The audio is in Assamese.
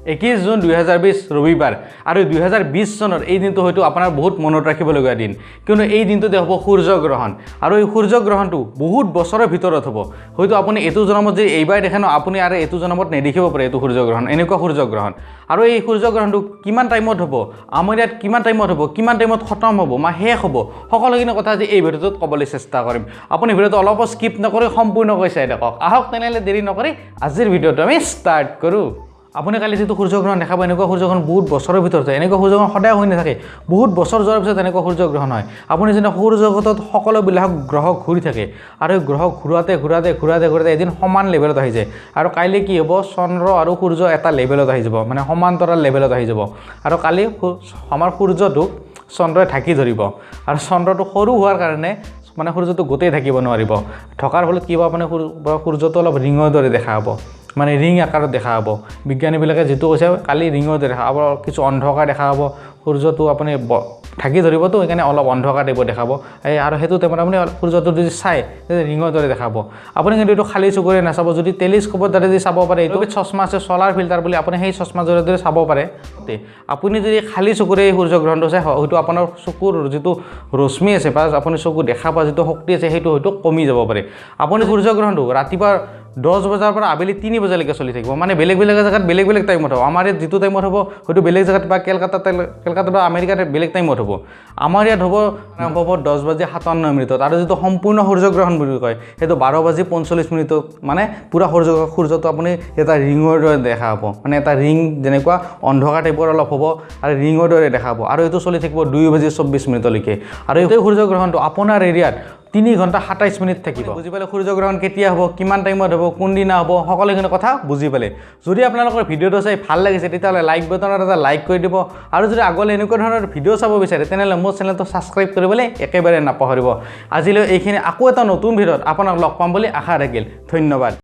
21 জুন 2020 ৰবিবাৰ আৰু 2020 চনৰ এই দিনটো হয়তো আপোনাৰ বহুত মনত ৰাখিবলগীয়া দিন কিয়নো এই দিনটোতে হ'ব সূৰ্যগ্ৰহণ আৰু এই সূৰ্যগ্ৰহণটো বহুত বছৰৰ ভিতৰত হ'ব হয়তো আপুনি এটো জনমত যে এইবাৰ দেখে ন আপুনি আৰু এটো জনমত নেদেখিব পাৰে এটো সূৰ্যগ্ৰহণ এনেকুৱা সূৰ্যগ্ৰহণ আৰু এই সূৰ্যগ্ৰহণটো কিমান টাইমত হ'ব আমাৰ ইয়াত কিমান টাইমত হ'ব কিমান টাইমত খতম হ'ব মা শেষ হ'ব সকলোখিনি কথা যে এই ভিডিঅ'টোত ক'বলৈ চেষ্টা কৰিম আপুনি ভিডিঅ'টো অলপ স্কিপ নকৰি সম্পূৰ্ণকৈ চাই থাকক আহক তেনেহ'লে দেৰি নকৰি আজিৰ ভিডিঅ'টো আমি ষ্টাৰ্ট কৰোঁ আপুনি কালি যেটো সূৰ্যগ্ৰহণ দেখাব এনেকুৱা সূৰ্যগ্ৰহণ বহুত বছৰৰ ভিতৰত হয় এনেকুৱা সূৰ্যগ্ৰহণ সদায় হৈ নাথাকে বহুত বছৰ যোৱাৰ পিছত এনেকুৱা সূৰ্যগ্ৰহণ হয় আপুনি যেনে সৌৰজগতত সকলোবিলাক গ্ৰহ ঘূৰি থাকে আৰু গ্ৰহ ঘূৰাতে এদিন সমান লেভেলত আহি যায় আৰু কাইলৈ কি হ'ব চন্দ্ৰ আৰু সূৰ্য এটা লেভেলত আহি যাব মানে সমান্তৰাল লেভেলত আহি যাব আৰু কালি আমাৰ সূৰ্যটোক চন্দ্ৰই ঢাকি ধৰিব আৰু চন্দ্ৰটো সৰু হোৱাৰ কাৰণে মানে সূৰ্যটো গোটেই থাকিব নোৱাৰিব ঢকাৰ ফলত কি হ'ব মানে সূৰ্যটো অলপ ৰিঙৰ দৰে দেখা হ'ব মানে ৰিং আকাৰত দেখা হ'ব বিজ্ঞানীবিলাকে যেটো কৈছে কালি ৰিঙৰ দৰে দেখা হ'ব কিছু অন্ধকাৰ দেখা হ'ব সূৰ্যটো আপুনি ঢাকি ধৰিবতো সেইকাৰণে অলপ অন্ধকাৰ টাইপৰ দেখাব আৰু সেইটো টাইমত আপুনি সূৰ্যটো যদি চাই ৰিঙৰ দৰে দেখাব আপুনি কিন্তু এইটো খালী চকুৰে নাচাব যদি টেলিস্কোপৰ দ্বাৰা যদি চাব পাৰে এইটো চশমা আছে চলাৰ ফিল্টাৰ বুলি আপুনি সেই চশমাৰ জৰিয়তে চাব পাৰে আপুনি যদি খালী চকুৰে এই সূৰ্যগ্ৰহণটো চাই হয়তো আপোনাৰ চকুৰ যিটো ৰশ্মি আছে বা আপুনি চকু দেখা পোৱা যিটো শক্তি আছে সেইটো হয়তো কমি যাব পাৰে আপুনি সূৰ্যগ্ৰহণটো ৰাতিপুৱা 10 বজাৰ পৰা আবেলি 3 বজালৈকে চলি থাকিব মানে বেলেগ জায়গাত বেলেগ টাইমত হ'ব আমাৰ ইয়াত যেটো টাইমত হ'ব হয়তো বেলেগ জায়গাত বা কলকাতা বা আমেৰিকাত বেলেগ টাইমত হ'ব আমাৰ ইয়াত হ'ব 10:57 আৰু যেটো সম্পূৰ্ণ সূৰ্যগ্ৰহণ বুলি কয় সেইটো 12:45 মানে পুৰা সূৰ্যটো আপুনি এটা ৰিঙৰ দৰে দেখা হ'ব মানে এটা ৰিং যেনেকুৱা অন্ধকাৰ টাইপৰ অলপ হ'ব আৰু ৰিঙৰ দৰে দেখা হ'ব আৰু এইটো চলি থাকিব 2:24 লৈকে আৰু এই সূৰ্যগ্ৰহণটো আপোনাৰ এৰিয়াত 3 ঘণ্টা 27 মিনিট থাকিব বুজি পালে সূৰ্যগ্ৰহণ কেতিয়া হ'ব কিমান টাইমত হ'ব কোন দিনা হ'ব সকলোখিনি কথা বুজি পালে যদি আপোনালোকৰ ভিডিঅ'টো চাই ভাল লাগিছে তেতিয়াহ'লে লাইক বাটনত এটা লাইক কৰি দিব আৰু যদি আগলৈ এনেকুৱা ধৰণৰ ভিডিঅ' চাব বিচাৰে তেনেহ'লে মোৰ চেনেলটো ছাবস্ক্ৰাইব কৰিবলৈ একেবাৰে নাপাহৰিব আজিলৈ এইখিনি আকৌ এটা নতুন ভিডিঅ'ত আপোনাক লগ পাম বুলি আশা থাকিল ধন্যবাদ